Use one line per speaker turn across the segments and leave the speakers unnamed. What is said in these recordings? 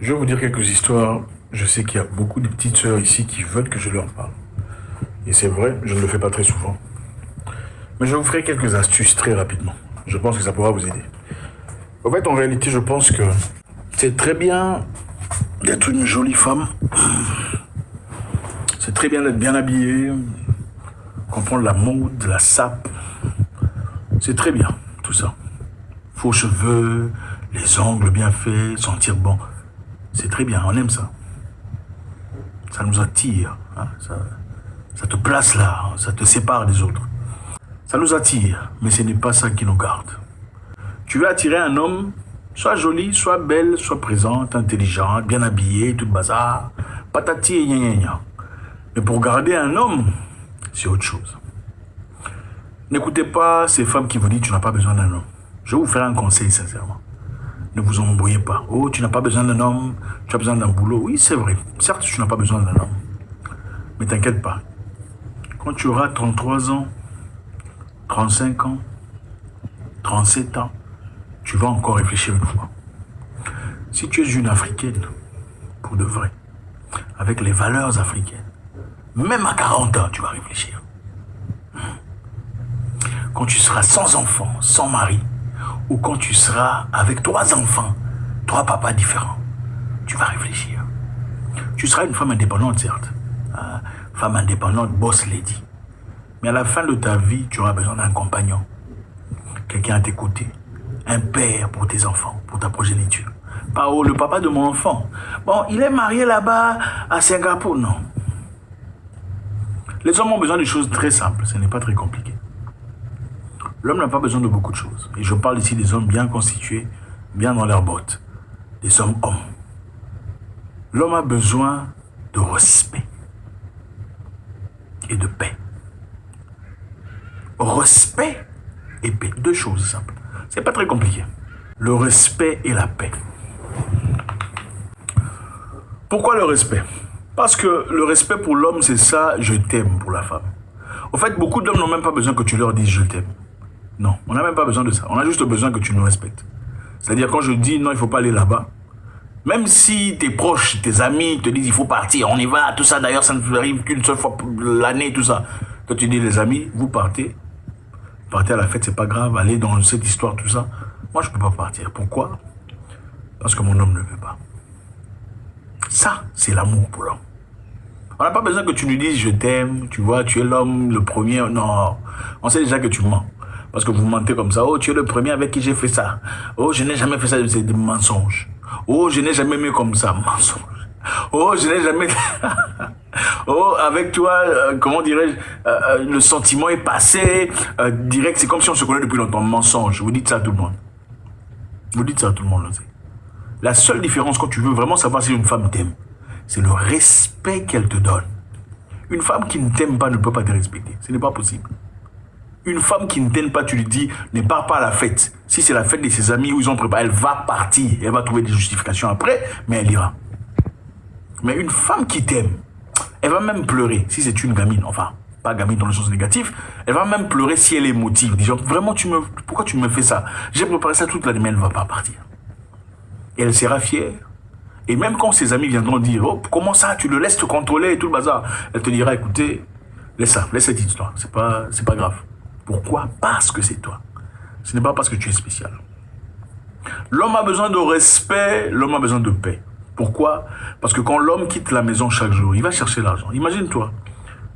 Je vais vous dire quelques histoires. Je sais qu'il y a beaucoup de petites sœurs ici qui veulent que je leur parle. Et c'est vrai, je ne le fais pas très souvent. Mais je vous ferai quelques astuces très rapidement. Je pense que ça pourra vous aider. En fait, en réalité, je pense que c'est très bien d'être une jolie femme. C'est très bien d'être bien habillée, comprendre la mode, la sape. C'est très bien, tout ça. Faux cheveux, les ongles bien faits, sentir bon. C'est très bien, on aime ça. Ça nous attire, hein, ça te place là, ça te sépare des autres. Ça nous attire, mais ce n'est pas ça qui nous garde. Tu veux attirer un homme, soit joli, soit belle, soit présente, intelligente, bien habillée, tout le bazar, patati et gna gna gna. Mais pour garder un homme, c'est autre chose. N'écoutez pas ces femmes qui vous disent tu n'as pas besoin d'un homme. Je vais vous faire un conseil sincèrement. Ne vous embrouillez pas. Oh, tu n'as pas besoin d'un homme, tu as besoin d'un boulot. Oui, c'est vrai. Certes, tu n'as pas besoin d'un homme. Mais t'inquiète pas. Quand tu auras 33 ans, 35 ans, 37 ans, tu vas encore réfléchir une fois. Si tu es une Africaine, pour de vrai, avec les valeurs africaines, même à 40 ans, tu vas réfléchir. Quand tu seras sans enfant, sans mari, ou quand tu seras avec 3 enfants, 3 papas différents, tu vas réfléchir. Tu seras une femme indépendante, certes. Femme indépendante, boss lady. Mais à la fin de ta vie, tu auras besoin d'un compagnon. Quelqu'un à tes côtés. Un père pour tes enfants, pour ta progéniture. Pas oh, le papa de mon enfant. Bon, il est marié là-bas à Singapour, non. Les hommes ont besoin de choses très simples, ce n'est pas très compliqué. L'homme n'a pas besoin de beaucoup de choses. Et je parle ici des hommes bien constitués, bien dans leurs bottes. Des hommes. L'homme a besoin de respect et de paix. Respect et paix, deux choses simples. C'est pas très compliqué. Le respect et la paix. Pourquoi le respect? Parce que le respect pour l'homme, c'est ça, je t'aime pour la femme. En fait, beaucoup d'hommes n'ont même pas besoin que tu leur dises je t'aime. Non, on n'a même pas besoin de ça. On a juste besoin que tu nous respectes. C'est-à-dire quand je dis non, il ne faut pas aller là-bas, même si tes proches, tes amis te disent il faut partir, on y va, tout ça, d'ailleurs ça ne arrive qu'une seule fois l'année, tout ça. Toi tu dis les amis, vous partez à la fête, c'est pas grave, allez dans cette histoire, tout ça. Moi je ne peux pas partir. Pourquoi? Parce que mon homme ne veut pas. Ça, c'est l'amour pour l'homme. On n'a pas besoin que tu nous dises je t'aime, tu vois, tu es l'homme, le premier. Non, on sait déjà que tu mens. Parce que vous mentez comme ça. Oh, tu es le premier avec qui j'ai fait ça. Oh, je n'ai jamais fait ça, c'est des mensonges. Oh, je n'ai jamais mis comme ça, mensonge. Oh, je n'ai jamais... oh, avec toi, comment dirais-je, le sentiment est passé, direct, c'est comme si on se connaît depuis longtemps, mensonge. Vous dites ça à tout le monde. Vous dites ça à tout le monde, le sait. La seule différence quand tu veux vraiment savoir si une femme t'aime, c'est le respect qu'elle te donne. Une femme qui ne t'aime pas ne peut pas te respecter. Ce n'est pas possible. Une femme qui ne t'aime pas, tu lui dis, ne pars pas à la fête. Si c'est la fête de ses amis où ils ont préparé, elle va partir. Elle va trouver des justifications après, mais elle ira. Mais une femme qui t'aime, elle va même pleurer. Si c'est une gamine, enfin, pas gamine dans le sens négatif, elle va même pleurer si elle est émotive. Disant, vraiment, pourquoi tu me fais ça? J'ai préparé ça toute l'année, mais elle ne va pas partir. Et elle sera fière. Et même quand ses amis viendront dire, oh, comment ça, tu le laisses te contrôler et tout le bazar, elle te dira, écoutez, laisse ça, laisse cette histoire, c'est pas grave. Pourquoi? Parce que c'est toi. Ce n'est pas parce que tu es spécial. L'homme a besoin de respect, l'homme a besoin de paix. Pourquoi? Parce que quand l'homme quitte la maison chaque jour, il va chercher l'argent. Imagine-toi,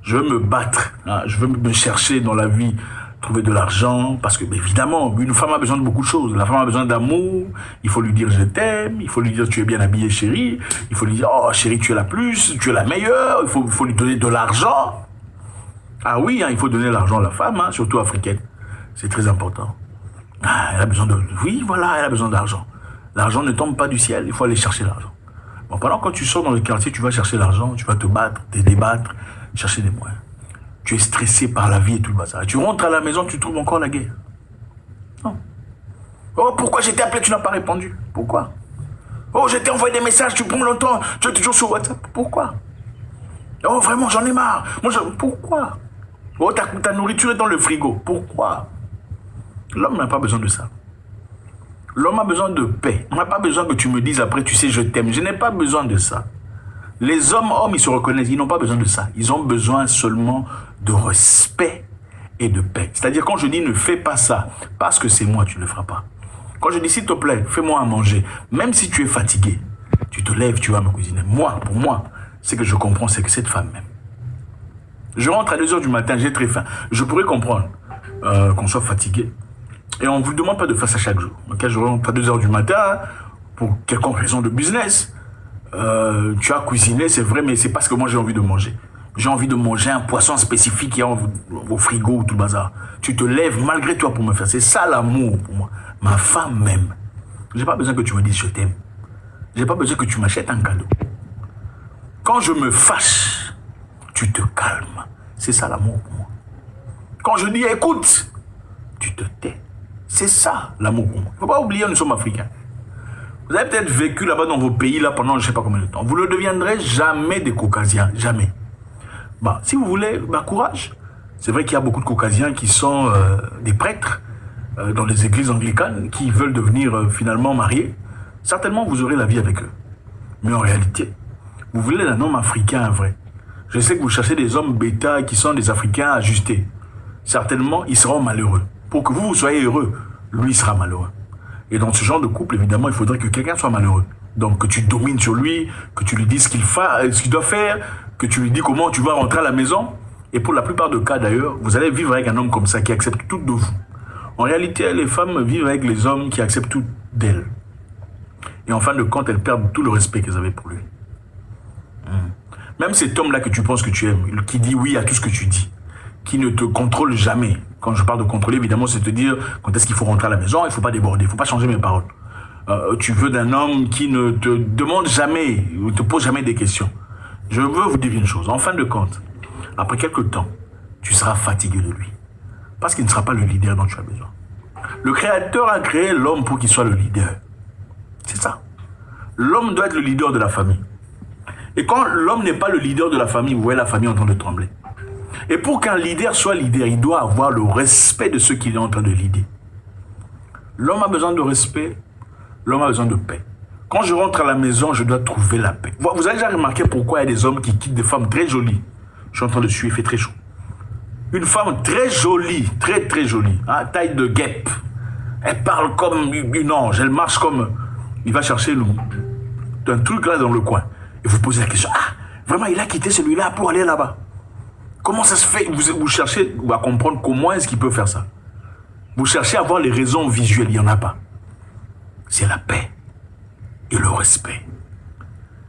je veux me battre, hein, je veux me chercher dans la vie, trouver de l'argent, parce que, évidemment, une femme a besoin de beaucoup de choses. La femme a besoin d'amour, il faut lui dire je t'aime, il faut lui dire tu es bien habillée chérie, il faut lui dire oh chérie tu es la plus, tu es la meilleure, il faut lui donner de l'argent. Ah oui, hein, il faut donner l'argent à la femme, hein, surtout africaine. C'est très important. Ah, elle a besoin de... Oui, voilà, elle a besoin d'argent. L'argent ne tombe pas du ciel, il faut aller chercher l'argent. Bon, pendant que tu sors dans le quartier, tu vas chercher l'argent, tu vas te battre, te débattre, chercher des moyens. Tu es stressé par la vie et tout le bazar. Tu rentres à la maison, tu trouves encore la guerre. Non. Oh, pourquoi j'ai t'ai appelé, tu n'as pas répondu? Pourquoi? Oh, je t'ai envoyé des messages, tu prends longtemps, tu es toujours sur WhatsApp. Pourquoi? Oh, vraiment, j'en ai marre. Pourquoi? Oh, ta nourriture est dans le frigo. Pourquoi? L'homme n'a pas besoin de ça. L'homme a besoin de paix. On n'a pas besoin que tu me dises après, tu sais, je t'aime. Je n'ai pas besoin de ça. Les hommes, ils se reconnaissent. Ils n'ont pas besoin de ça. Ils ont besoin seulement de respect et de paix. C'est-à-dire, quand je dis ne fais pas ça, parce que c'est moi, tu ne le feras pas. Quand je dis s'il te plaît, fais-moi à manger, même si tu es fatigué, tu te lèves, tu vas me cuisiner. Moi, pour moi, ce que je comprends, c'est que cette femme même. Je rentre à 2 h du matin, j'ai très faim. Je pourrais comprendre qu'on soit fatigué. Et on ne vous demande pas de faire ça chaque jour. Okay, je rentre à 2 h du matin, pour quelconque raison de business. Tu as cuisiné, c'est vrai, mais c'est parce que moi j'ai envie de manger. J'ai envie de manger un poisson spécifique qui est au frigo ou tout le bazar. Tu te lèves malgré toi pour me faire. C'est ça l'amour pour moi. Ma femme même. J'ai pas besoin que tu me dises je t'aime. J'ai pas besoin que tu m'achètes un cadeau. Quand je me fâche, tu te calmes. C'est ça l'amour pour moi. Quand je dis écoute, tu te tais. C'est ça l'amour pour moi. Il ne faut pas oublier, nous sommes africains. Vous avez peut-être vécu là-bas dans vos pays là pendant je ne sais pas combien de temps. Vous ne deviendrez jamais des Caucasiens. Jamais. Bah, si vous voulez, bah, courage. C'est vrai qu'il y a beaucoup de Caucasiens qui sont des prêtres dans les églises anglicanes qui veulent devenir finalement mariés. Certainement, vous aurez la vie avec eux. Mais en réalité, vous voulez un homme africain vrai. Je sais que vous cherchez des hommes bêta qui sont des Africains ajustés. Certainement, ils seront malheureux. Pour que vous soyez heureux, lui sera malheureux. Et dans ce genre de couple, évidemment, il faudrait que quelqu'un soit malheureux. Donc, que tu domines sur lui, que tu lui dises ce qu'il doit faire, que tu lui dis comment tu vas rentrer à la maison. Et pour la plupart des cas, d'ailleurs, vous allez vivre avec un homme comme ça qui accepte tout de vous. En réalité, les femmes vivent avec les hommes qui acceptent tout d'elles. Et en fin de compte, elles perdent tout le respect qu'elles avaient pour lui. Même cet homme-là que tu penses que tu aimes, qui dit oui à tout ce que tu dis, qui ne te contrôle jamais. Quand je parle de contrôler, évidemment, c'est te dire quand est-ce qu'il faut rentrer à la maison, il ne faut pas déborder, il ne faut pas changer mes paroles. Tu veux d'un homme qui ne te demande jamais, ne te pose jamais des questions. Je veux vous dire une chose, en fin de compte, après quelques temps, tu seras fatigué de lui. Parce qu'il ne sera pas le leader dont tu as besoin. Le Créateur a créé l'homme pour qu'il soit le leader. C'est ça. L'homme doit être le leader de la famille. Et quand l'homme n'est pas le leader de la famille, vous voyez la famille en train de trembler. Et pour qu'un leader soit leader, il doit avoir le respect de ceux qu'il est en train de leader. L'homme a besoin de respect, l'homme a besoin de paix. Quand je rentre à la maison, je dois trouver la paix. Vous avez déjà remarqué pourquoi il y a des hommes qui quittent des femmes très jolies. Je suis en train de suer, il fait très chaud. Une femme très jolie, très jolie, hein, taille de guêpe. Elle parle comme une ange, elle marche comme... Il va chercher un truc là dans le coin. Et vous posez la question, ah, vraiment, il a quitté celui-là pour aller là-bas. Comment ça se fait? Vous cherchez à comprendre comment est-ce qu'il peut faire ça. Vous cherchez à voir les raisons visuelles, il n'y en a pas. C'est la paix et le respect.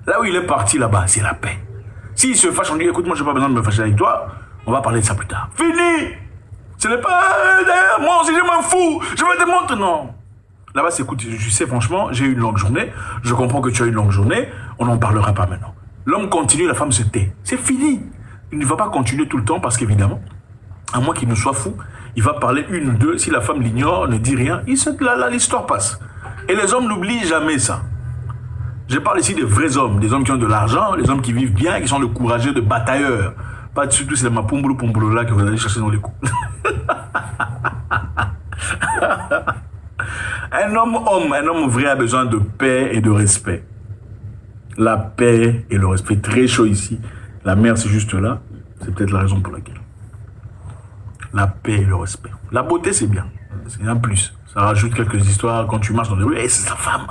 Là où il est parti là-bas, c'est la paix. S'il se fâche, on dit, écoute, moi, je n'ai pas besoin de me fâcher avec toi, on va parler de ça plus tard. Fini! Ce n'est pas, moi aussi, je m'en fous, je vais te montrer, non. Là-bas, c'est, écoute, je sais, franchement, j'ai eu une longue journée, je comprends que tu as une longue journée, on n'en parlera pas maintenant. L'homme continue, la femme se tait. C'est fini. Il ne va pas continuer tout le temps parce qu'évidemment, à moins qu'il ne soit fou, il va parler une ou deux. Si la femme l'ignore, ne dit rien, là, l'histoire passe. Et les hommes n'oublient jamais ça. Je parle ici des vrais hommes, des hommes qui ont de l'argent, des hommes qui vivent bien, qui sont de courageux, de batailleurs. Pas surtout c'est ma poumboulou là que vous allez chercher dans les coups. Un homme vrai a besoin de paix et de respect. La paix et le respect. Très chaud ici. La mer, c'est juste là. C'est peut-être la raison pour laquelle. La paix et le respect. La beauté, c'est bien. C'est un plus. Ça rajoute quelques histoires quand tu marches dans les rues. Hey, c'est sa femme.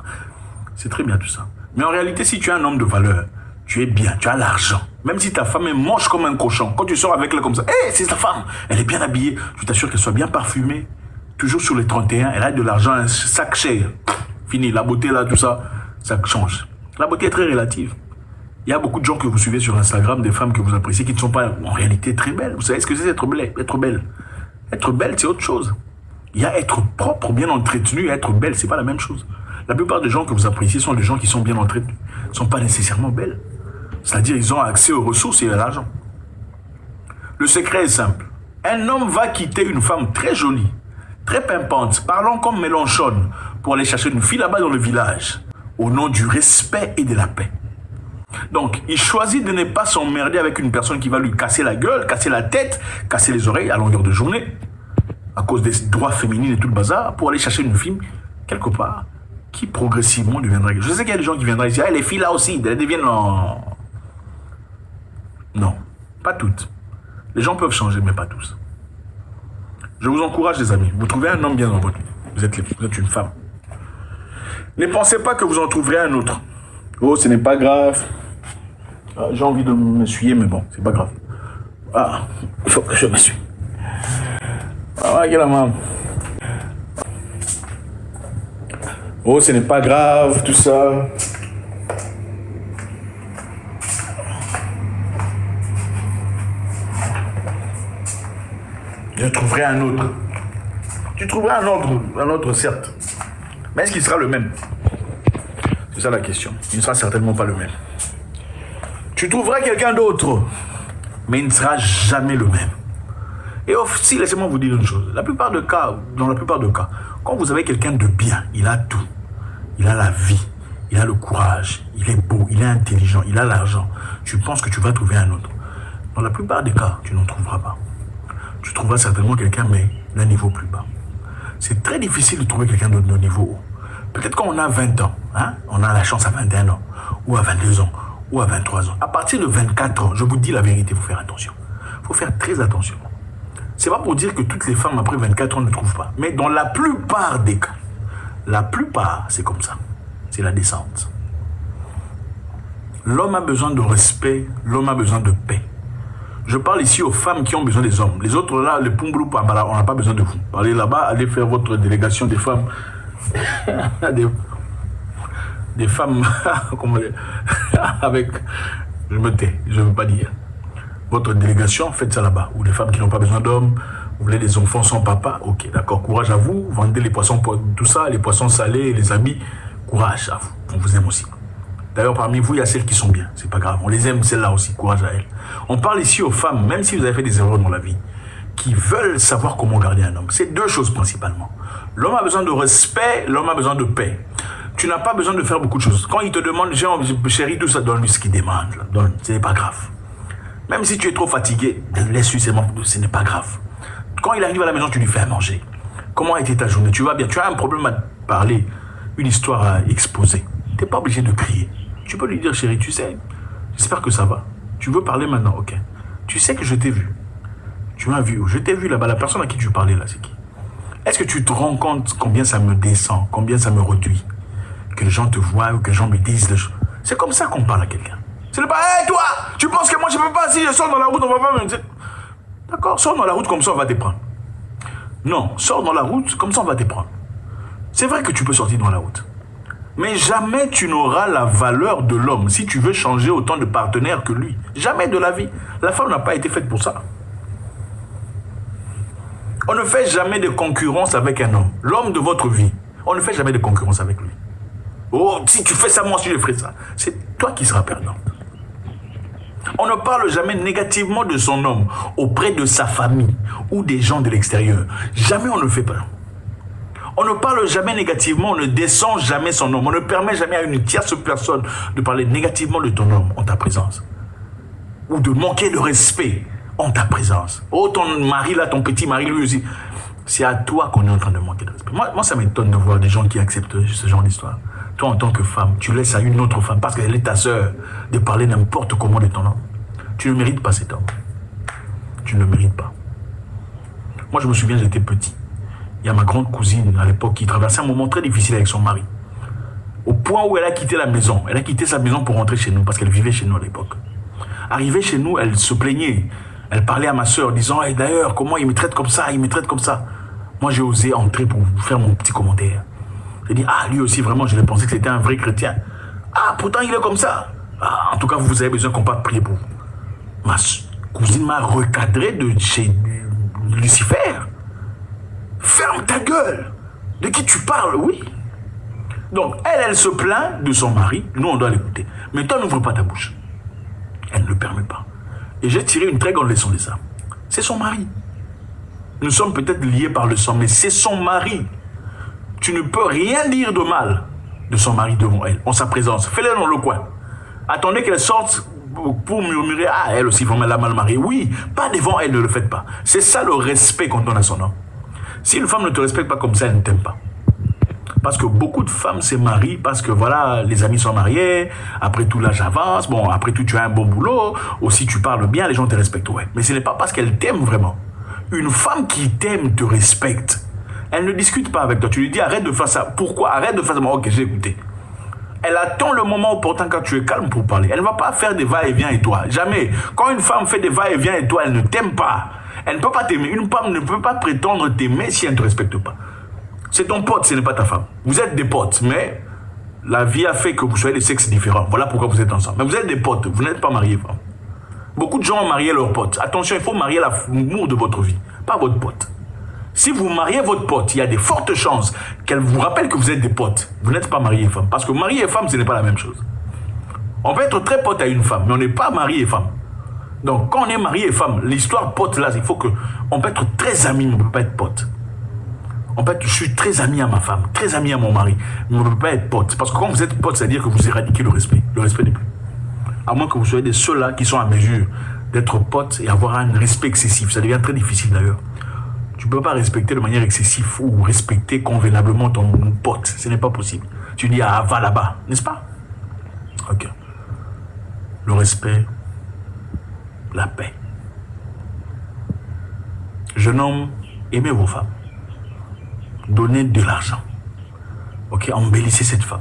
C'est très bien tout ça. Mais en réalité, si tu es un homme de valeur, tu es bien, tu as l'argent. Même si ta femme est moche comme un cochon, quand tu sors avec elle comme ça, hey, c'est ta femme. Elle est bien habillée. Tu t'assures qu'elle soit bien parfumée. Toujours sur les 31, elle a de l'argent, un sac cher. Fini. La beauté, là, tout ça, ça change. La beauté est très relative. Il y a beaucoup de gens que vous suivez sur Instagram, des femmes que vous appréciez, qui ne sont pas en réalité très belles. Vous savez ce que c'est être belle? Être belle, c'est autre chose. Il y a être propre, bien entretenu, et être belle, c'est pas la même chose. La plupart des gens que vous appréciez sont des gens qui sont bien entretenus, ne sont pas nécessairement belles. C'est-à-dire ils ont accès aux ressources et à l'argent. Le secret est simple. Un homme va quitter une femme très jolie, très pimpante, parlant comme Mélenchon, pour aller chercher une fille là-bas dans le village, au nom du respect et de la paix. Donc, il choisit de ne pas s'emmerder avec une personne qui va lui casser la gueule, casser la tête, casser les oreilles à longueur de journée, à cause des droits féminines et tout le bazar, pour aller chercher une fille, quelque part, qui progressivement deviendra... Je sais qu'il y a des gens qui viendraient ici, ah, les filles là aussi, elles deviennent en... Non, pas toutes. Les gens peuvent changer, mais pas tous. Je vous encourage, les amis. Vous trouvez un homme bien dans votre vie. Vous êtes une femme. Ne pensez pas que vous en trouverez un autre. Oh, ce n'est pas grave. Ah, j'ai envie de m'essuyer, mais bon, c'est pas grave. Ah, il faut que je m'essuie. Ah, regarde la main. Oh, ce n'est pas grave, tout ça. Je trouverai un autre. Tu trouveras un autre certes. Mais est-ce qu'il sera le même? C'est ça la question. Il ne sera certainement pas le même. Tu trouveras quelqu'un d'autre, mais il ne sera jamais le même. Et aussi, laissez-moi vous dire une chose. Dans la plupart des cas, quand vous avez quelqu'un de bien, il a tout. Il a la vie, il a le courage, il est beau, il est intelligent, il a l'argent. Tu penses que tu vas trouver un autre. Dans la plupart des cas, tu n'en trouveras pas. Tu trouveras certainement quelqu'un, mais d'un niveau plus bas. C'est très difficile de trouver quelqu'un d'autre d'un niveau haut. Peut-être quand on a 20 ans, hein, on a la chance à 21 ans, ou à 22 ans, ou à 23 ans. À partir de 24 ans, je vous dis la vérité, il faut faire attention. Il faut faire très attention. C'est pas pour dire que toutes les femmes après 24 ans ne trouvent pas. Mais dans la plupart des cas, la plupart, c'est comme ça. C'est la descente. L'homme a besoin de respect, l'homme a besoin de paix. Je parle ici aux femmes qui ont besoin des hommes. Les autres là, les Pumblou, on n'a pas besoin de vous. Allez là-bas, allez faire votre délégation des femmes. des femmes, comment dire, avec, je me tais, je ne veux pas dire. Votre délégation, faites ça là-bas. Ou les femmes qui n'ont pas besoin d'hommes, vous voulez des enfants sans papa, ok, d'accord, courage à vous, vendez les poissons, tout ça, les poissons salés, les habits, courage à vous, on vous aime aussi. D'ailleurs, parmi vous, il y a celles qui sont bien, c'est pas grave, on les aime, celles-là aussi, courage à elles. On parle ici aux femmes, même si vous avez fait des erreurs dans la vie, qui veulent savoir comment garder un homme. C'est deux choses principalement. L'homme a besoin de respect, l'homme a besoin de paix. Tu n'as pas besoin de faire beaucoup de choses. Quand il te demande, chérie, tout ça, donne-lui ce qu'il demande, donne, ce n'est pas grave. Même si tu es trop fatigué, laisse-lui, ce n'est pas grave. Quand il arrive à la maison, tu lui fais à manger. Comment a été ta journée? Tu vas bien? Tu as un problème à parler, une histoire à exposer. Tu n'es pas obligé de crier. Tu peux lui dire, chérie, tu sais, j'espère que ça va. Tu veux parler maintenant? Ok. Tu sais que je t'ai vu. Tu m'as vu. Je t'ai vu là-bas. La personne à qui tu parlais là, c'est qui? Est-ce que tu te rends compte combien ça me descend, combien ça me réduit? Que les gens te voient ou que les gens me disent des choses. C'est comme ça qu'on parle à quelqu'un. C'est pas, hé toi, tu penses que moi je peux pas, si je sors dans la route, on va pas me dire. D'accord, sors dans la route, comme ça on va te prendre. Non, sors dans la route, comme ça on va te prendre. C'est vrai que tu peux sortir dans la route. Mais jamais tu n'auras la valeur de l'homme si tu veux changer autant de partenaires que lui. Jamais de la vie. La femme n'a pas été faite pour ça. On ne fait jamais de concurrence avec un homme. L'homme de votre vie, on ne fait jamais de concurrence avec lui. Oh, si tu fais ça, moi aussi je ferai ça. C'est toi qui seras perdante. On ne parle jamais négativement de son homme auprès de sa famille ou des gens de l'extérieur. Jamais on ne le fait pas. On ne parle jamais négativement, on ne descend jamais son homme. On ne permet jamais à une tierce personne de parler négativement de ton homme en ta présence. Ou de manquer de respect en ta présence. Oh, ton mari là, ton petit mari lui aussi. C'est à toi qu'on est en train de manquer de respect. Moi ça m'étonne de voir des gens qui acceptent ce genre d'histoire. Toi, en tant que femme, tu laisses à une autre femme, parce qu'elle est ta sœur, de parler n'importe comment de ton homme. Tu ne mérites pas cet homme. Tu ne le mérites pas. Moi, je me souviens, j'étais petit. Il y a ma grande cousine, à l'époque, qui traversait un moment très difficile avec son mari. Au point où elle a quitté la maison. Elle a quitté sa maison pour rentrer chez nous, parce qu'elle vivait chez nous à l'époque. Arrivée chez nous, elle se plaignait. Elle parlait à ma sœur, disant, hey, d'ailleurs, comment il me traite comme ça, il me traite comme ça. Moi, j'ai osé entrer pour faire mon petit commentaire. J'ai dit, ah, lui aussi, vraiment, je pensais que c'était un vrai chrétien. Ah, pourtant, il est comme ça. Ah, en tout cas, vous avez besoin qu'on parte prier pour vous. Ma cousine m'a recadré de chez Lucifer. Ferme ta gueule. De qui tu parles, oui. Donc, elle se plaint de son mari. Nous, on doit l'écouter. Mais toi, n'ouvre pas ta bouche. Elle ne le permet pas. Et j'ai tiré une très grande leçon de ça. C'est son mari. Nous sommes peut-être liés par le sang, mais c'est son mari. Tu ne peux rien dire de mal de son mari devant elle, en sa présence. Fais-le dans le coin. Attendez qu'elle sorte pour murmurer, ah, elle aussi, vraiment, elle a mal mariée. Oui, pas devant elle, ne le faites pas. C'est ça le respect quand on a son homme. Si une femme ne te respecte pas comme ça, elle ne t'aime pas. Parce que beaucoup de femmes se marient parce que voilà, les amis sont mariés, après tout l'âge avance, bon, après tout tu as un bon boulot, aussi tu parles bien, les gens te respectent, ouais. Mais ce n'est pas parce qu'elle t'aime vraiment. Une femme qui t'aime te respecte. Elle ne discute pas avec toi. Tu lui dis arrête de faire ça. Pourquoi? Arrête de faire ça. Ok, j'ai écouté. Elle attend le moment opportun quand tu es calme pour parler. Elle ne va pas faire des va-et-vient et toi. Jamais. Quand une femme fait des va-et-vient et toi, elle ne t'aime pas. Elle ne peut pas t'aimer. Une femme ne peut pas prétendre t'aimer si elle ne te respecte pas. C'est ton pote, ce n'est pas ta femme. Vous êtes des potes, mais la vie a fait que vous soyez des sexes différents. Voilà pourquoi vous êtes ensemble. Mais vous êtes des potes, vous n'êtes pas mariés, femme. Beaucoup de gens ont marié leurs potes. Attention, il faut marier l'amour de votre vie, pas votre pote. Si vous mariez votre pote, il y a des fortes chances qu'elle vous rappelle que vous êtes des potes. Vous n'êtes pas marié et femme. Parce que mari et femme, ce n'est pas la même chose. On peut être très pote à une femme, mais on n'est pas mari et femme. Donc, quand on est marié et femme, l'histoire pote là, il faut que... On peut être très amis, mais on ne peut pas être pote. En fait, je suis très ami à ma femme, très ami à mon mari, mais on ne peut pas être pote. Parce que quand vous êtes pote, c'est-à-dire que vous éradiquez le respect. Le respect n'est plus. À moins que vous soyez des ceux-là qui sont à mesure d'être pote et avoir un respect excessif. Ça devient très difficile d'ailleurs. Tu ne peux pas respecter de manière excessive ou respecter convenablement ton pote. Ce n'est pas possible. Tu dis, ah, va là-bas, n'est-ce pas? Ok. Le respect, la paix. Jeune homme, aimez vos femmes. Donnez de l'argent. Ok, embellissez cette femme.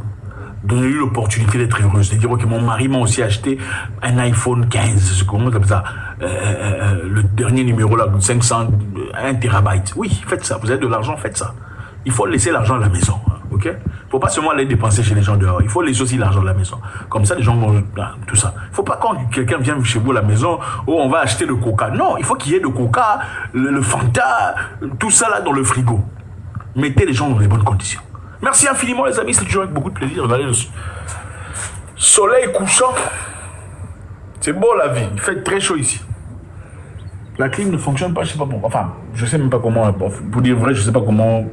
Donnez-lui l'opportunité d'être heureuse. De dire, ok, mon mari m'a aussi acheté un iPhone 15, comment comme ça, le dernier numéro là, 500, 1 terabyte. Oui, faites ça. Vous avez de l'argent, faites ça. Il faut laisser l'argent à la maison. Ok? Il ne faut pas seulement aller dépenser chez les gens dehors. Il faut laisser aussi l'argent à la maison. Comme ça, les gens vont... Tout ça. Il ne faut pas quand quelqu'un vient chez vous à la maison, oh, on va acheter le coca. Non, il faut qu'il y ait le coca, le Fanta, tout ça là dans le frigo. Mettez les gens dans les bonnes conditions. Merci infiniment les amis, c'est toujours avec beaucoup de plaisir. Regardez le soleil couchant. C'est beau la vie, il fait très chaud ici. La clim ne fonctionne pas, je sais pas pourquoi. Enfin, je sais même pas comment. Pour dire vrai, je sais pas comment.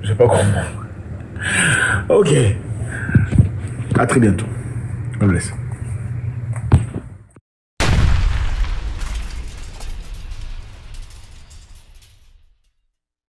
Je sais pas comment. Ok. À très bientôt. Je vous laisse.